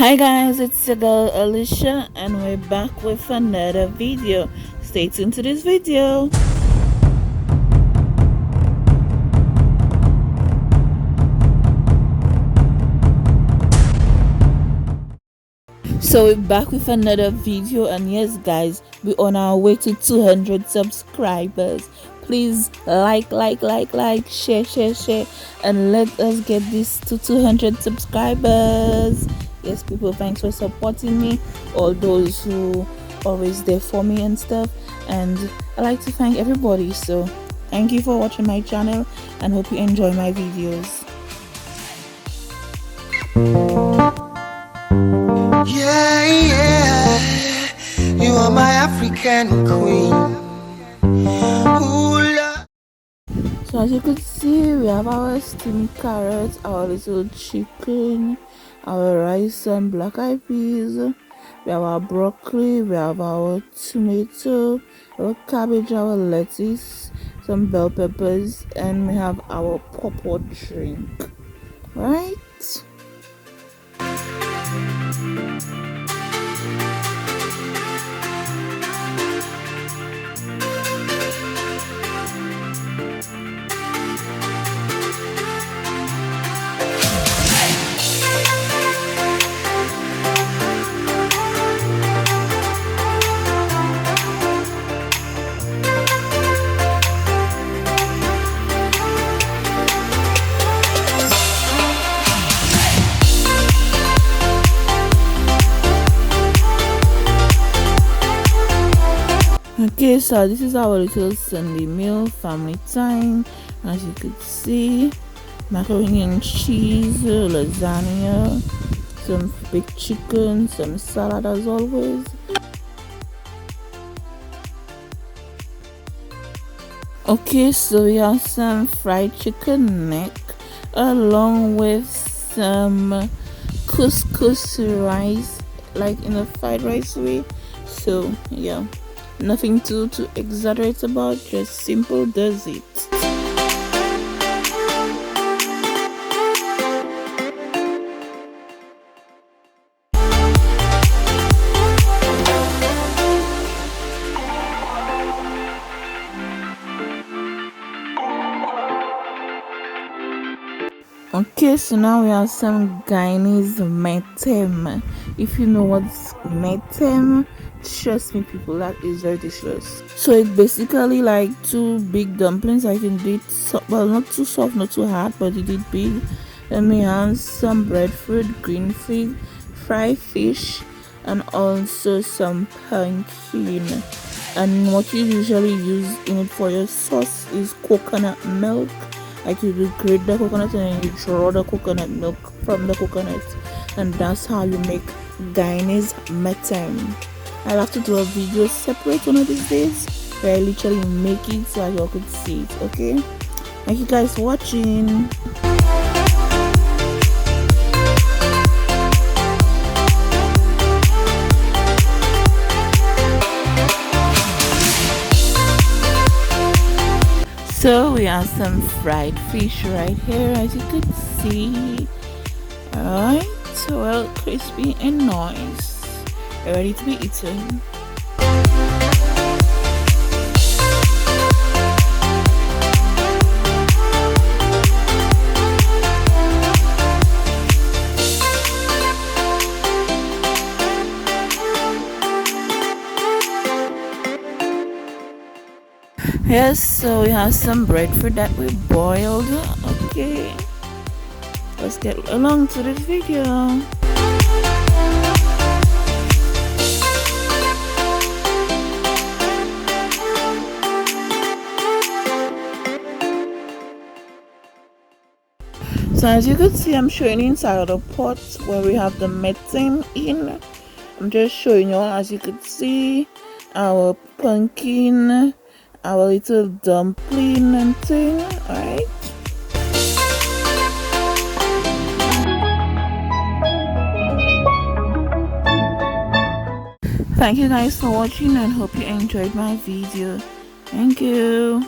Hi guys, it's your girl Alicia and we're back with another video. Stay tuned to this video. So we're back with another video, and yes guys, we're on our way to 200 subscribers. Please like, share, and let us get this to 200 subscribers. Yes people, thanks for supporting me, all those who always there for me and stuff, and I like to thank everybody. So thank you for watching my channel and hope you enjoy my videos. Yeah, yeah, you are my African queen. Ooh, so as you could see, we have our steamed carrots, our little chicken, our rice and black eyed peas, we have our broccoli, we have our tomato, our cabbage, our lettuce, some bell peppers, and we have our pawpaw drink, right? Okay, so this is our little Sunday meal, family time. As you could see, macaroni and cheese, lasagna, some baked chicken, some salad as always. Okay, so we have some fried chicken neck along with some couscous rice, like in a fried rice way. So yeah, nothing to exaggerate about, just simple does it. Okay, so now we have some Guyanese metem. If you know what's metem, trust me people, that is very delicious. So it's basically like two big dumplings. I can do it, well, not too soft, not too hard, but it did big. Then we have some breadfruit, green fig, fried fish, and also some pumpkin. And what you usually use in it for your sauce is coconut milk. Like you will grate the coconut and then you draw the coconut milk from the coconut, and that's how you make Guyanese metem. I'll have to do a video separate one of these days where I literally make it so y'all could see it. Okay, thank you guys for watching. So we have some fried fish right here, as you could see. Alright, well, crispy and nice, ready to be eaten. Yes, so we have some breadfruit that we boiled. Okay, let's get along to this video. So as you can see, I'm showing inside of the pot where we have the metem in. I'm just showing you all, as you could see, our pumpkin, our little dumpling and thing. Alright, thank you guys for watching and hope you enjoyed my video. Thank you.